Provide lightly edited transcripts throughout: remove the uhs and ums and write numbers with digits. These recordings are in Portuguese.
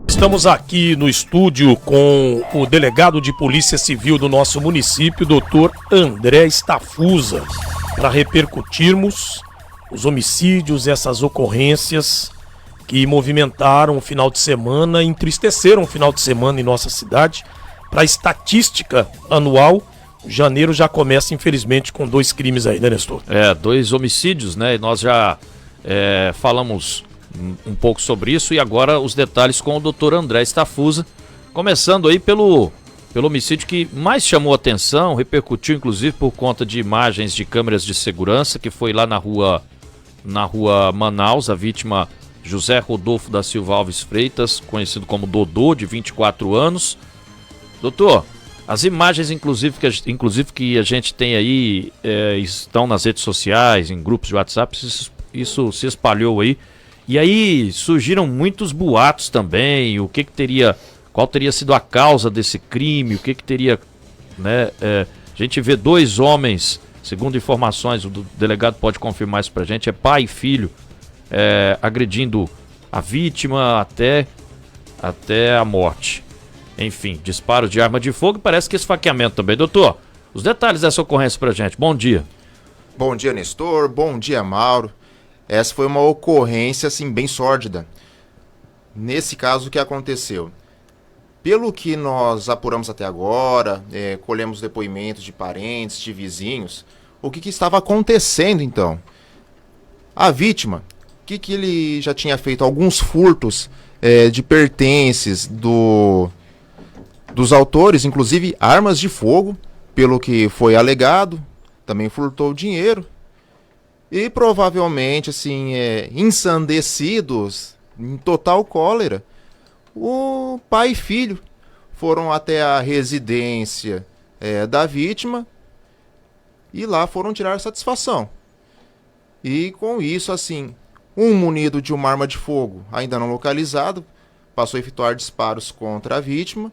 Estamos aqui no estúdio com o delegado de Polícia Civil do nosso município, Dr. André Stafusa, para repercutirmos os homicídios, essas ocorrências que movimentaram o final de semana, entristeceram o final de semana em nossa cidade. Para a estatística anual, janeiro já começa, infelizmente, com 2 crimes aí, né, Nestor? 2 homicídios, né? E nós já falamos um pouco sobre isso, e agora os detalhes com o Dr. André Stafusa, começando aí pelo homicídio que mais chamou atenção, repercutiu inclusive por conta de imagens de câmeras de segurança, que foi lá na rua Manaus. A vítima, José Rodolfo da Silva Alves Freitas, conhecido como Dodô, de 24 anos. Doutor, as imagens inclusive que a gente tem aí estão nas redes sociais, em grupos de WhatsApp, isso se espalhou aí. E aí surgiram muitos boatos também, qual teria sido a causa desse crime, o que teria, né? A gente vê 2 homens, segundo informações, o delegado pode confirmar isso pra gente, pai e filho, agredindo a vítima até a morte. Enfim, disparos de arma de fogo e parece que esfaqueamento também. Doutor, os detalhes dessa ocorrência pra gente. Bom dia. Bom dia, Nestor. Bom dia, Mauro. Essa foi uma ocorrência, assim, bem sórdida. Nesse caso, o que aconteceu? Pelo que nós apuramos até agora, colhemos depoimentos de parentes, de vizinhos, o que estava acontecendo, então? A vítima, que ele já tinha feito alguns furtos de pertences dos autores, inclusive armas de fogo, pelo que foi alegado, também furtou dinheiro. E provavelmente, assim, ensandecidos, em total cólera, o pai e filho foram até a residência da vítima e lá foram tirar satisfação. E com isso, assim, um munido de uma arma de fogo ainda não localizado, passou a efetuar disparos contra a vítima,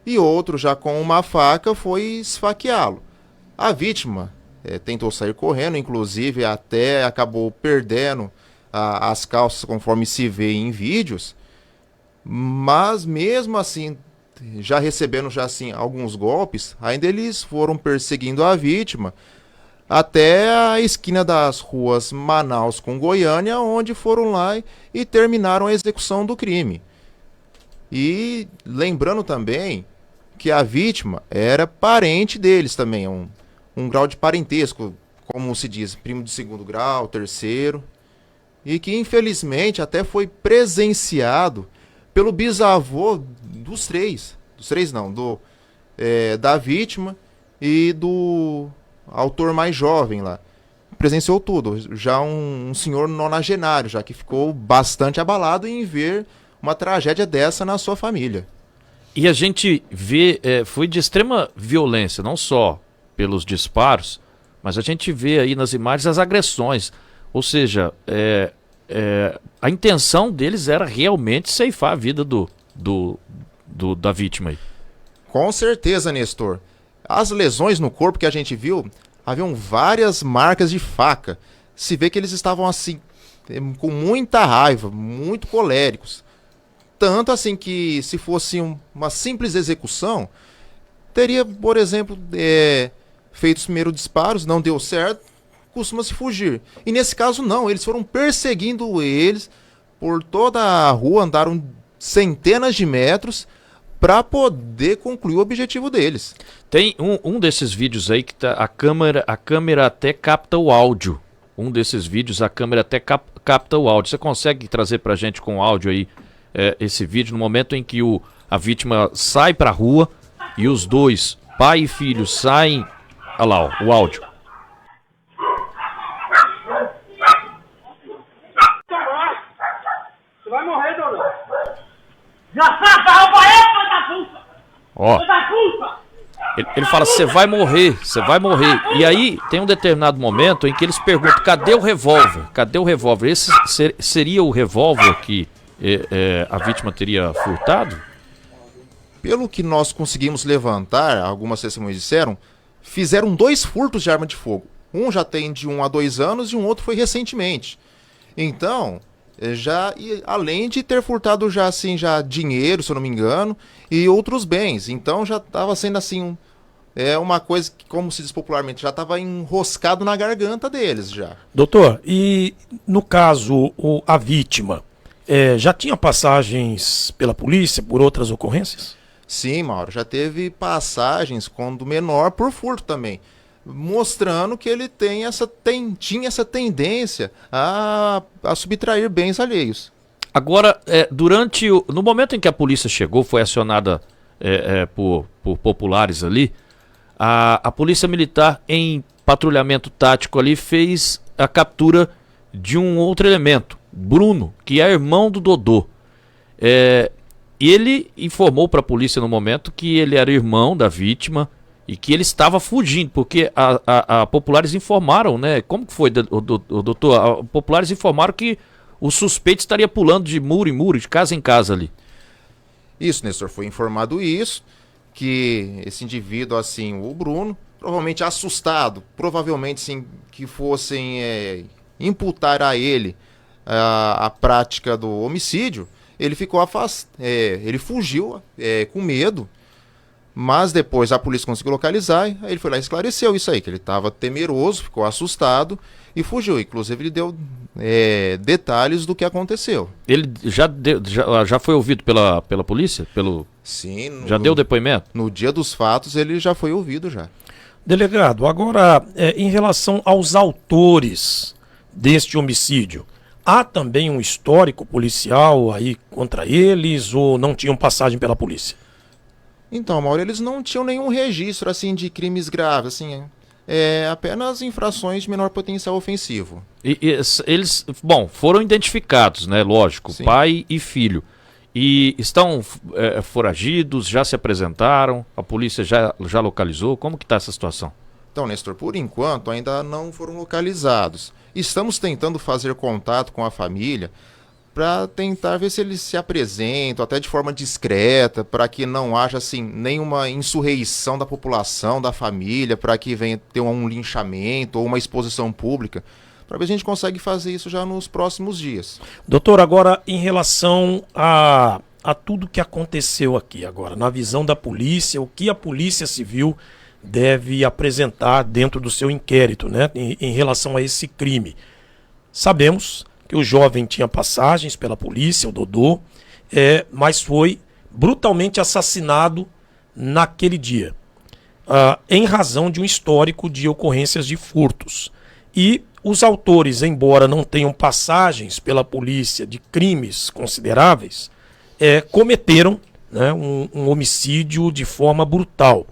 e outro já com uma faca foi esfaqueá-lo. A vítima tentou sair correndo, inclusive até acabou perdendo as calças, conforme se vê em vídeos, mas mesmo assim, já recebendo alguns golpes, ainda eles foram perseguindo a vítima até a esquina das ruas Manaus com Goiânia, onde foram lá e terminaram a execução do crime. E lembrando também que a vítima era parente deles também, um grau de parentesco, como se diz, primo de 2º grau, 3º, e que infelizmente até foi presenciado pelo bisavô da vítima e do autor mais jovem lá. Presenciou tudo, já um senhor nonagenário, já que ficou bastante abalado em ver uma tragédia dessa na sua família. E a gente vê, foi de extrema violência, não só pelos disparos, mas a gente vê aí nas imagens as agressões, ou seja, a intenção deles era realmente ceifar a vida da vítima aí. Com certeza, Nestor. As lesões no corpo que a gente viu, haviam várias marcas de faca. Se vê que eles estavam assim, com muita raiva, muito coléricos. Tanto assim que se fosse uma simples execução, teria, por exemplo, feito os primeiros disparos, não deu certo, costuma-se fugir. E nesse caso não, eles foram perseguindo eles por toda a rua, andaram centenas de metros para poder concluir o objetivo deles. Tem um desses vídeos aí que a câmera até capta o áudio. Um desses vídeos a câmera até capta o áudio. Você consegue trazer pra gente com áudio aí esse vídeo no momento em que a vítima sai pra rua e os 2, pai e filho, saem. Olha lá, ó, o áudio. Você vai morrer, Dodô. Já sabe, rouba ele, filho da puta! Ó. Filho da puta! Ele fala, você vai morrer, você vai morrer. E aí tem um determinado momento em que eles perguntam, cadê o revólver? Cadê o revólver? Esse seria o revólver que a vítima teria furtado? Pelo que nós conseguimos levantar, algumas testemunhas disseram, fizeram 2 furtos de arma de fogo. Um já tem de 1 a 2 anos e um outro foi recentemente. Então, Além de ter furtado já assim, já dinheiro, se eu não me engano, e outros bens. Então já estava sendo assim, uma coisa que, como se diz popularmente, já estava enroscado na garganta deles já. Doutor, e no caso, a vítima já tinha passagens pela polícia por outras ocorrências? Sim, Mauro, já teve passagens quando menor por furto também, mostrando que ele tinha essa tendência a subtrair bens alheios. Agora, no momento em que a polícia chegou, foi acionada por populares ali, a polícia militar, em patrulhamento tático ali, fez a captura de um outro elemento, Bruno, que é irmão do Dodô. E ele informou para a polícia no momento que ele era irmão da vítima e que ele estava fugindo, porque a populares informaram, né? Como que foi, doutor? A populares informaram que o suspeito estaria pulando de muro em muro, de casa em casa ali. Isso, Nestor, foi informado isso, que esse indivíduo, assim, o Bruno, provavelmente assustado, provavelmente sim, que fossem imputar a ele a prática do homicídio, ele ficou ele fugiu com medo, mas depois a polícia conseguiu localizar, aí ele foi lá e esclareceu isso aí, que ele estava temeroso, ficou assustado e fugiu. Inclusive ele deu detalhes do que aconteceu. Ele já foi ouvido pela polícia? Sim. Já deu depoimento? No dia dos fatos ele já foi ouvido já. Delegado, agora em relação aos autores deste homicídio, há também um histórico policial aí contra eles ou não tinham passagem pela polícia? Então, Mauro, eles não tinham nenhum registro assim de crimes graves, assim, apenas infrações de menor potencial ofensivo. E eles, foram identificados, né? Lógico, Sim. Pai e filho. E estão foragidos, já se apresentaram, a polícia já localizou. Como que está essa situação? Então, Nestor, por enquanto ainda não foram localizados. Estamos tentando fazer contato com a família para tentar ver se eles se apresentam, até de forma discreta, para que não haja assim, nenhuma insurreição da população, da família, para que venha ter um linchamento ou uma exposição pública, para ver se a gente consegue fazer isso já nos próximos dias. Doutor, agora em relação a tudo que aconteceu aqui agora, na visão da polícia, o que a Polícia Civil deve apresentar dentro do seu inquérito, né, em relação a esse crime. Sabemos que o jovem tinha passagens pela polícia, o Dodô, mas foi brutalmente assassinado naquele dia, em razão de um histórico de ocorrências de furtos. E os autores, embora não tenham passagens pela polícia de crimes consideráveis, cometeram, né, um homicídio de forma brutal.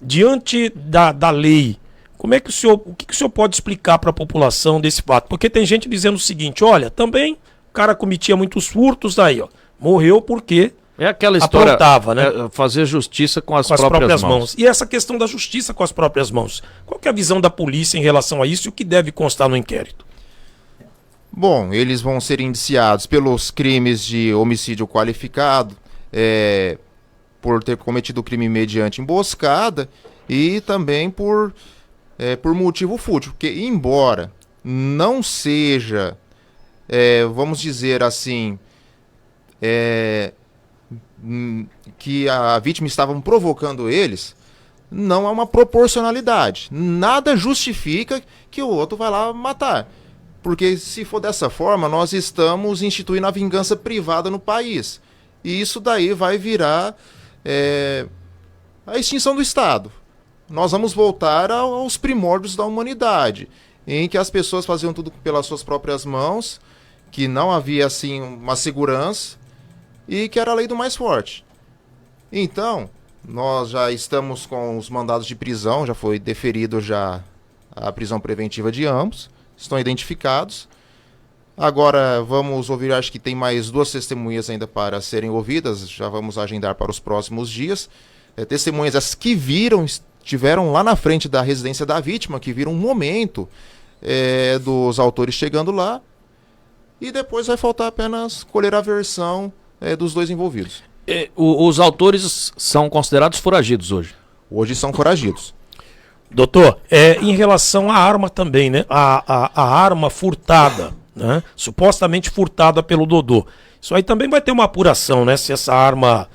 Diante da lei, o que o senhor pode explicar para a população desse fato? Porque tem gente dizendo o seguinte, olha, também o cara cometia muitos furtos, aí, ó, morreu porque é aquela história, aprontava, né? Fazer justiça com as próprias mãos. E essa questão da justiça com as próprias mãos, qual que é a visão da polícia em relação a isso e o que deve constar no inquérito? Bom, eles vão ser indiciados pelos crimes de homicídio qualificado, por ter cometido o crime mediante emboscada e também por motivo fútil, porque embora não seja, vamos dizer assim, que a vítima estavam provocando eles, não há uma proporcionalidade. Nada justifica que o outro vai lá matar. Porque se for dessa forma, nós estamos instituindo a vingança privada no país. E isso daí vai virar a extinção do Estado. Nós vamos voltar aos primórdios da humanidade, em que as pessoas faziam tudo pelas suas próprias mãos, que não havia assim uma segurança e que era a lei do mais forte. Então, nós já estamos com os mandados de prisão, já foi deferido já a prisão preventiva de ambos, estão identificados. Agora vamos ouvir, acho que tem mais 2 testemunhas ainda para serem ouvidas, já vamos agendar para os próximos dias. Testemunhas essas que estiveram lá na frente da residência da vítima, que viram um momento dos autores chegando lá, e depois vai faltar apenas colher a versão dos 2 envolvidos. Os autores são considerados foragidos hoje? Hoje são foragidos. Doutor, em relação à arma também, né? A arma furtada, né? Supostamente furtada pelo Dodô. Isso aí também vai ter uma apuração, né? Se essa arma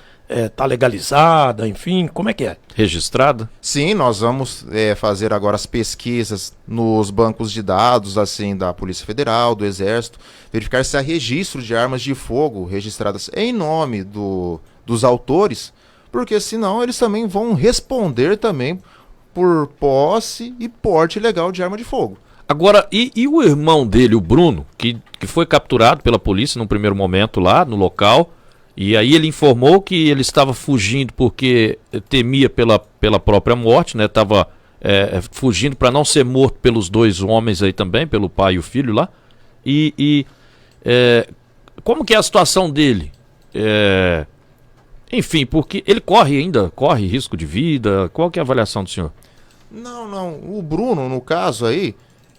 tá legalizada, enfim, como é que é? Registrada? Sim, nós vamos fazer agora as pesquisas nos bancos de dados, assim, da Polícia Federal, do Exército, verificar se há registro de armas de fogo registradas em nome dos autores, porque senão eles também vão responder também por posse e porte ilegal de arma de fogo. Agora, e o irmão dele, o Bruno, que foi capturado pela polícia num primeiro momento lá no local, e aí ele informou que ele estava fugindo porque temia pela própria morte, né? Estava fugindo para não ser morto pelos dois homens aí também, pelo pai e o filho lá. Como que é a situação dele? Enfim, porque ele corre risco de vida. Qual que é a avaliação do senhor? Não. O Bruno, no caso aí,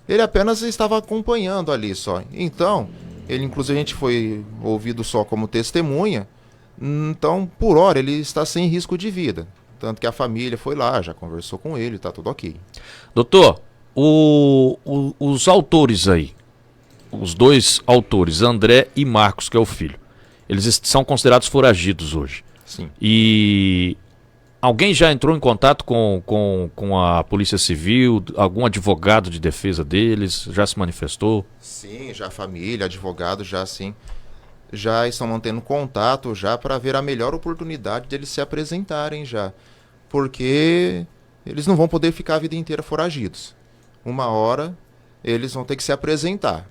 ele apenas estava acompanhando ali só. Então, ele inclusive a gente foi ouvido só como testemunha. Então, por hora, ele está sem risco de vida. Tanto que a família foi lá, já conversou com ele, tá tudo ok. Doutor, os autores aí, os dois autores, André e Marcos, que é o filho, eles são considerados foragidos hoje. Sim. E alguém já entrou em contato com a Polícia Civil, algum advogado de defesa deles, já se manifestou? Sim, já a família, advogado, já sim. Já estão mantendo contato já para ver a melhor oportunidade deles se apresentarem já. Porque eles não vão poder ficar a vida inteira foragidos. Uma hora eles vão ter que se apresentar.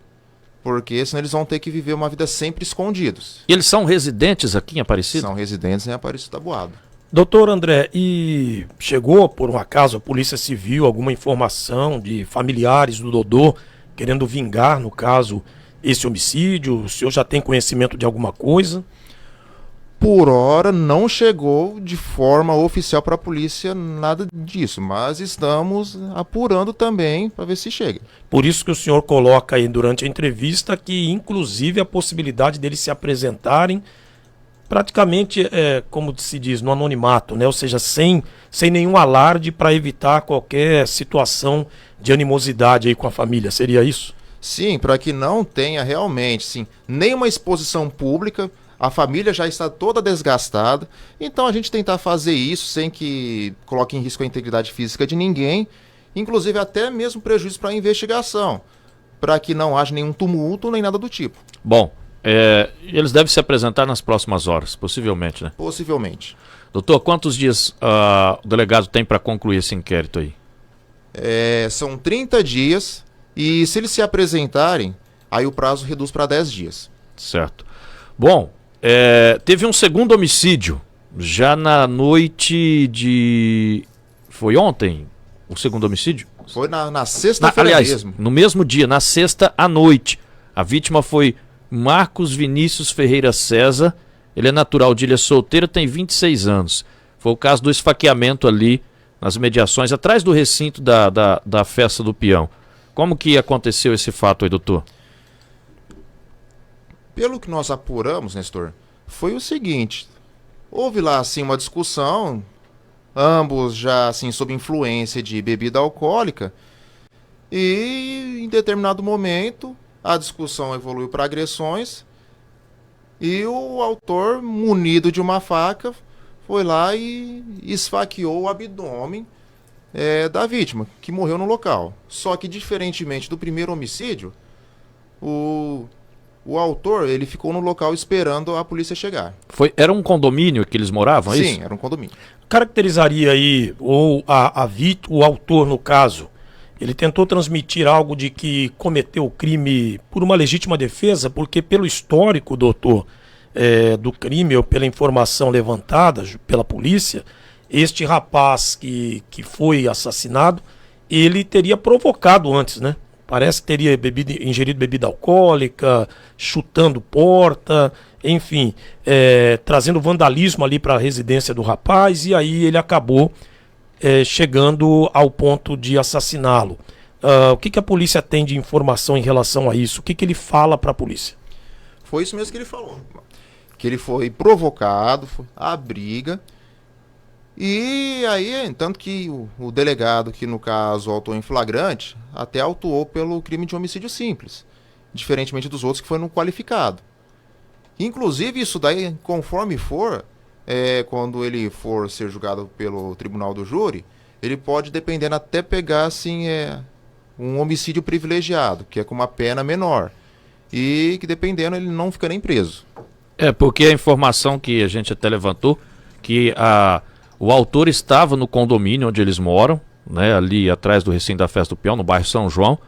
Porque senão eles vão ter que viver uma vida sempre escondidos. E eles são residentes aqui em Aparecida? São residentes em Aparecida Taboado. Doutor André, e chegou por um acaso a Polícia Civil alguma informação de familiares do Dodô querendo vingar, no caso, esse homicídio? O senhor já tem conhecimento de alguma coisa? Por hora não chegou de forma oficial para a polícia nada disso, mas estamos apurando também para ver se chega. Por isso que o senhor coloca aí durante a entrevista que inclusive a possibilidade deles se apresentarem praticamente, como se diz, no anonimato, né? Ou seja, sem nenhum alarde para evitar qualquer situação de animosidade aí com a família, seria isso? Sim, para que não tenha realmente, sim, nenhuma exposição pública. A família já está toda desgastada, então a gente tentar fazer isso sem que coloque em risco a integridade física de ninguém, inclusive até mesmo prejuízo para a investigação, para que não haja nenhum tumulto nem nada do tipo. Bom, eles devem se apresentar nas próximas horas, possivelmente, né? Possivelmente. Doutor, quantos dias o delegado tem para concluir esse inquérito aí? São 30 dias e se eles se apresentarem, aí o prazo reduz para 10 dias. Certo. Bom, teve um segundo homicídio, já na noite de... Foi ontem o segundo homicídio? Foi na sexta-feira mesmo. No mesmo dia, na sexta à noite. A vítima foi Marcos Vinícius Ferreira César. Ele é natural de Ilha Solteira, tem 26 anos. Foi o caso do esfaqueamento ali nas mediações, atrás do recinto da festa do peão. Como que aconteceu esse fato aí, doutor? Pelo que nós apuramos, Nestor, foi o seguinte: houve lá assim uma discussão, ambos já assim sob influência de bebida alcoólica, e em determinado momento a discussão evoluiu para agressões e o autor, munido de uma faca, foi lá e esfaqueou o abdômen da vítima, que morreu no local. Só que diferentemente do primeiro homicídio, o autor, ele ficou no local esperando a polícia chegar. Era um condomínio que eles moravam, é isso? Sim, era um condomínio. Caracterizaria aí, ou o autor no caso, ele tentou transmitir algo de que cometeu o crime por uma legítima defesa, porque pelo histórico, doutor, do crime, ou pela informação levantada pela polícia, este rapaz que foi assassinado, ele teria provocado antes, né? Parece que teria ingerido bebida alcoólica, chutando porta, enfim, trazendo vandalismo ali para a residência do rapaz, e aí ele acabou chegando ao ponto de assassiná-lo. O que a polícia tem de informação em relação a isso? O que ele fala para a polícia? Foi isso mesmo que ele falou. Que ele foi provocado, a briga. E aí, tanto que o delegado, que no caso autuou em flagrante, até autuou pelo crime de homicídio simples. diferentemente dos outros que foi no qualificado. Inclusive, isso daí, conforme for, quando ele for ser julgado pelo tribunal do júri, ele pode, dependendo, até pegar assim, um homicídio privilegiado, que é com uma pena menor. E que, dependendo, ele não fica nem preso. Porque a informação que a gente até levantou, que o autor estava no condomínio onde eles moram, né, ali atrás do recinto da Festa do Peão, no bairro São João,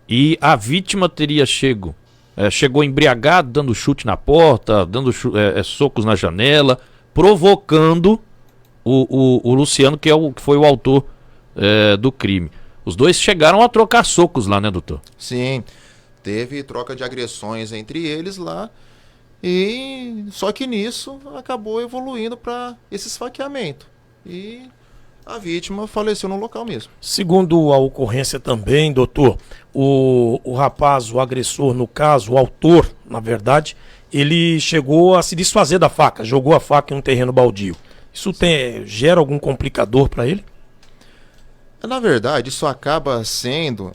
e a vítima teria chegou embriagado, dando chute na porta, dando socos na janela, provocando o Luciano, que foi o autor do crime. Os dois chegaram a trocar socos lá, né, doutor? Sim, teve troca de agressões entre eles lá, e só que nisso acabou evoluindo para esse esfaqueamento. E a vítima faleceu no local mesmo. Segundo a ocorrência também, doutor, o rapaz, o agressor, no caso, o autor, na verdade, ele chegou a se desfazer da faca, jogou a faca em um terreno baldio. Isso gera algum complicador para ele? Na verdade, isso acaba sendo,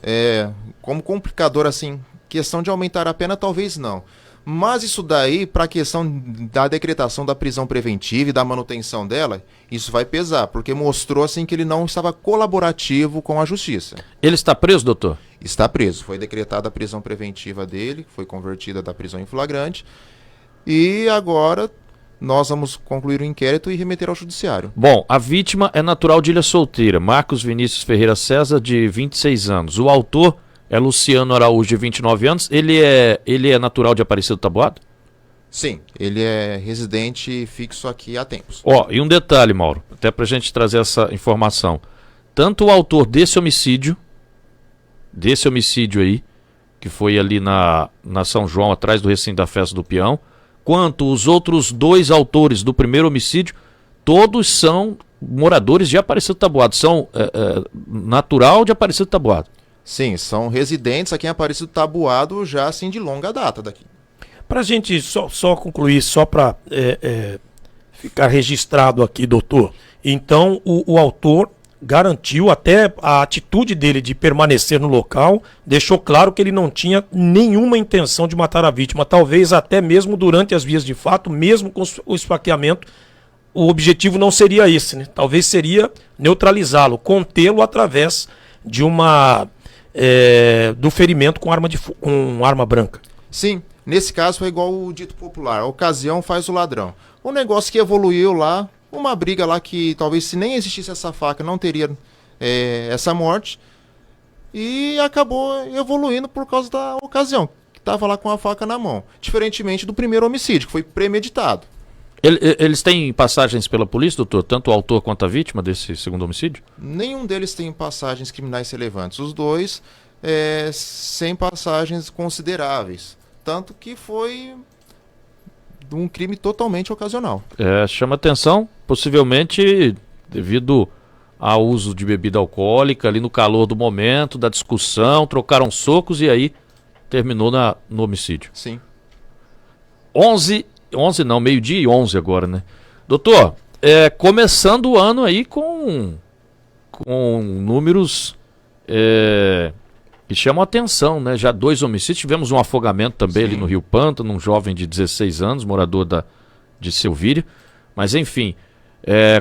como complicador, assim, questão de aumentar a pena, talvez não. Mas isso daí, para a questão da decretação da prisão preventiva e da manutenção dela, isso vai pesar, porque mostrou assim que ele não estava colaborativo com a justiça. Ele está preso, doutor? Está preso. Foi decretada a prisão preventiva dele, foi convertida da prisão em flagrante, e agora nós vamos concluir o inquérito e remeter ao judiciário. Bom, a vítima é natural de Ilha Solteira, Marcos Vinícius Ferreira César, de 26 anos. O autor é Luciano Araújo, de 29 anos. Ele é natural de Aparecido do Taboado? Sim, ele é residente fixo aqui há tempos. E um detalhe, Mauro, até pra gente trazer essa informação. Tanto o autor desse homicídio aí, que foi ali na São João, atrás do recinto da Festa do Peão, quanto os outros dois autores do primeiro homicídio, todos são moradores de Aparecido do Taboado, são natural de Aparecido do Taboado. Sim, são residentes aqui em Aparecido do Taboado já assim de longa data daqui. Para a gente só concluir, só para ficar registrado aqui, doutor, então o autor garantiu, até a atitude dele de permanecer no local, deixou claro que ele não tinha nenhuma intenção de matar a vítima, talvez até mesmo durante as vias de fato, mesmo com o esfaqueamento, o objetivo não seria esse, né? Talvez seria neutralizá-lo, contê-lo através de do ferimento com arma branca. Sim, nesse caso foi igual o dito popular, a ocasião faz o ladrão. Um negócio que evoluiu lá, uma briga lá que talvez se nem existisse essa faca não teria essa morte, e acabou evoluindo por causa da ocasião, que estava lá com a faca na mão, diferentemente do primeiro homicídio, que foi premeditado. Eles têm passagens pela polícia, doutor? Tanto o autor quanto a vítima desse segundo homicídio? Nenhum deles tem passagens criminais relevantes. Os dois sem passagens consideráveis. Tanto que foi um crime totalmente ocasional. Chama atenção, possivelmente devido ao uso de bebida alcoólica, ali no calor do momento, da discussão, trocaram socos e aí terminou no homicídio. Sim. 11 não, 12:11 agora, né? Doutor, começando o ano aí com números que chamam a atenção, né? Já 2 homicídios, tivemos um afogamento também. Sim. Ali no Rio Pântano, um jovem de 16 anos, morador de Silvíria. Mas enfim,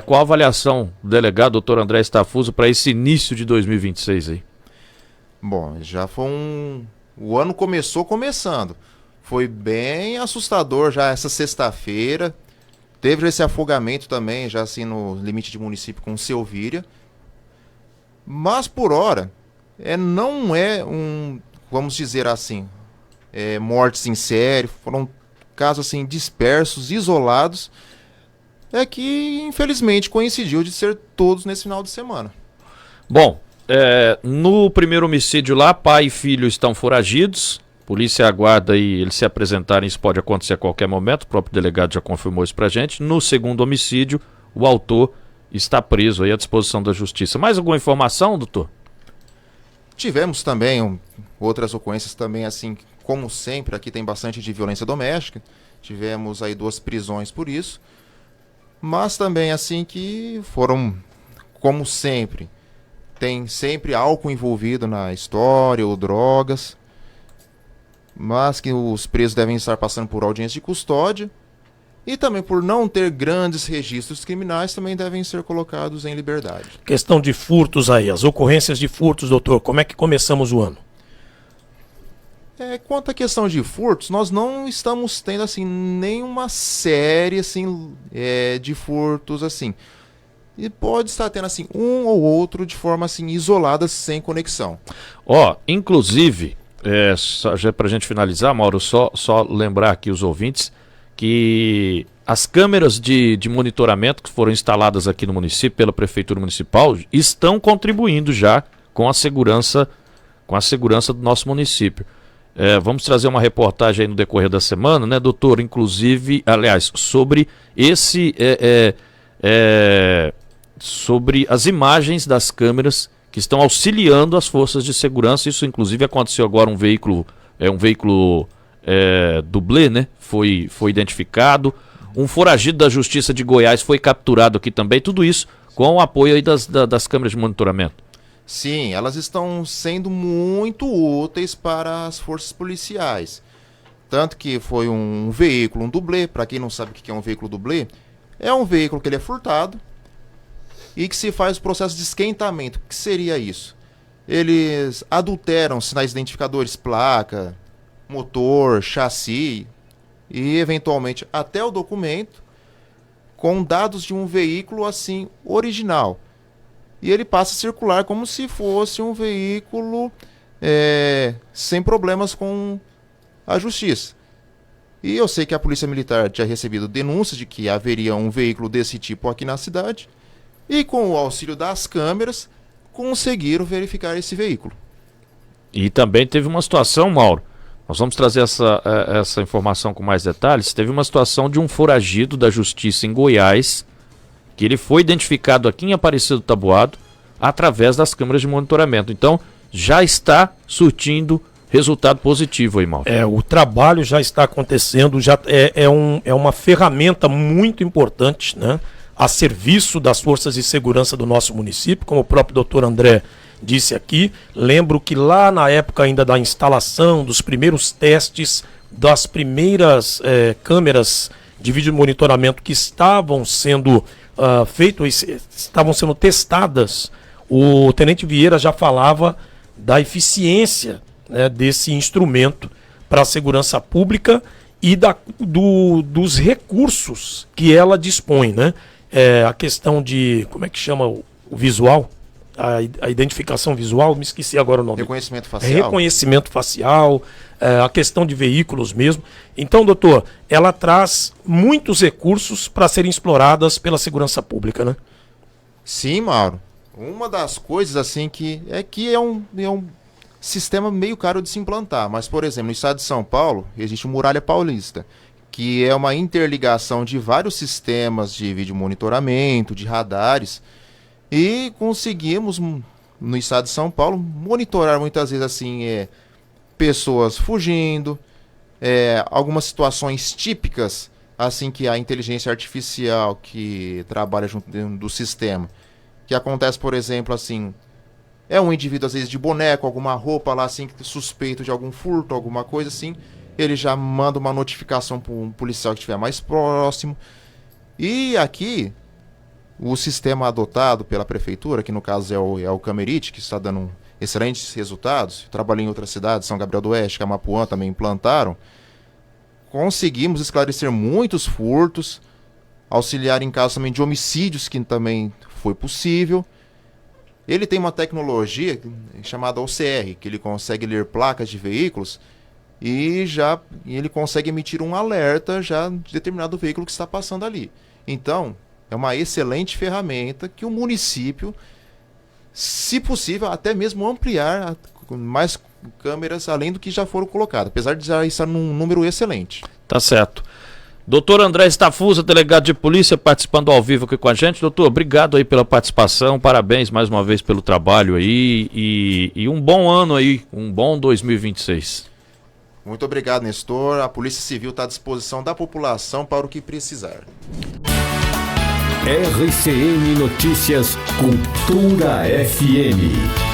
qual a avaliação do delegado, doutor André Stafuso, para esse início de 2026 aí? Bom, já foi o ano começando. Foi bem assustador já essa sexta-feira. Teve esse afogamento também, já assim no limite de município com Silvíria. Mas por hora, não é vamos dizer assim, mortes em série, foram casos assim dispersos, isolados. Que infelizmente coincidiu de ser todos nesse final de semana. Bom, no primeiro homicídio lá, pai e filho estão foragidos. Polícia aguarda aí eles se apresentarem, isso pode acontecer a qualquer momento, o próprio delegado já confirmou isso pra gente. No segundo homicídio, o autor está preso aí à disposição da justiça. Mais alguma informação, doutor? Tivemos também outras ocorrências também, assim, como sempre, aqui tem bastante de violência doméstica. Tivemos aí 2 prisões por isso. Mas também, assim, que foram, como sempre, tem sempre álcool envolvido na história ou drogas. mas que os presos devem estar passando por audiência de custódia e também por não ter grandes registros criminais também devem ser colocados em liberdade. Questão de furtos aí, as ocorrências de furtos, doutor, como é que começamos o ano? Quanto à questão de furtos, nós não estamos tendo assim nenhuma série assim de furtos assim. E pode estar tendo assim um ou outro de forma assim isolada, sem conexão. Inclusive, já para a gente finalizar, Mauro, só lembrar aqui os ouvintes que as câmeras de monitoramento que foram instaladas aqui no município pela Prefeitura Municipal estão contribuindo já com a segurança do nosso município. Vamos trazer uma reportagem aí no decorrer da semana, né, doutor? Inclusive, aliás, sobre sobre as imagens das câmeras que estão auxiliando as forças de segurança. Isso, inclusive, aconteceu agora um veículo dublê, né? Foi identificado. Um foragido da Justiça de Goiás foi capturado aqui também. Tudo isso com o apoio aí das câmeras de monitoramento. Sim, elas estão sendo muito úteis para as forças policiais. Tanto que foi um veículo, um dublê. Para quem não sabe o que é um veículo dublê, é um veículo que ele é furtado e que se faz o processo de esquentamento. O que seria isso? Eles adulteram sinais identificadores, placa, motor, chassi e eventualmente até o documento com dados de um veículo assim original. E ele passa a circular como se fosse um veículo sem problemas com a justiça. E eu sei que a Polícia Militar tinha recebido denúncias de que haveria um veículo desse tipo aqui na cidade. E com o auxílio das câmeras, conseguiram verificar esse veículo. E também teve uma situação, Mauro, nós vamos trazer essa informação com mais detalhes. Teve uma situação de um foragido da Justiça em Goiás, que ele foi identificado aqui em Aparecido do Taboado através das câmeras de monitoramento. Então, já está surtindo resultado positivo aí, Mauro. O trabalho já está acontecendo, já é uma ferramenta muito importante, né, a serviço das forças de segurança do nosso município, como o próprio doutor André disse aqui. Lembro que lá na época ainda da instalação, dos primeiros testes, das primeiras câmeras de vídeo monitoramento que estavam sendo estavam sendo testadas, o Tenente Vieira já falava da eficiência, né, desse instrumento para a segurança pública e dos recursos que ela dispõe, né? A questão de, como é que chama o visual? A identificação visual, me esqueci agora o nome. Reconhecimento facial. Reconhecimento facial, a questão de veículos mesmo. Então, doutor, ela traz muitos recursos para serem exploradas pela segurança pública, né? Sim, Mauro. Uma das coisas assim que é um sistema meio caro de se implantar, mas, por exemplo, no estado de São Paulo, existe o Muralha Paulista, que é uma interligação de vários sistemas de vídeo monitoramento, de radares, e conseguimos, no estado de São Paulo, monitorar muitas vezes assim, pessoas fugindo, algumas situações típicas, assim que a inteligência artificial que trabalha junto do sistema, que acontece, por exemplo, assim, um indivíduo às vezes de boneco, alguma roupa lá assim, suspeito de algum furto, alguma coisa assim, ele já manda uma notificação para um policial que estiver mais próximo. E aqui, o sistema adotado pela prefeitura, que no caso é o Camerite, que está dando excelentes resultados, trabalhei em outras cidades, São Gabriel do Oeste, Camapuã também implantaram, conseguimos esclarecer muitos furtos, auxiliar em casos também de homicídios, que também foi possível. Ele tem uma tecnologia chamada OCR, que ele consegue ler placas de veículos e ele consegue emitir um alerta já de determinado veículo que está passando ali. Então, é uma excelente ferramenta que o município, se possível, até mesmo ampliar mais câmeras além do que já foram colocadas, apesar de já estar num número excelente. Tá certo. Doutor André Stafusa, delegado de polícia, participando ao vivo aqui com a gente. Doutor, obrigado aí pela participação, parabéns mais uma vez pelo trabalho aí e um bom ano aí, um bom 2026. Muito obrigado, Nestor. A Polícia Civil está à disposição da população para o que precisar. RCN Notícias Cultura FM.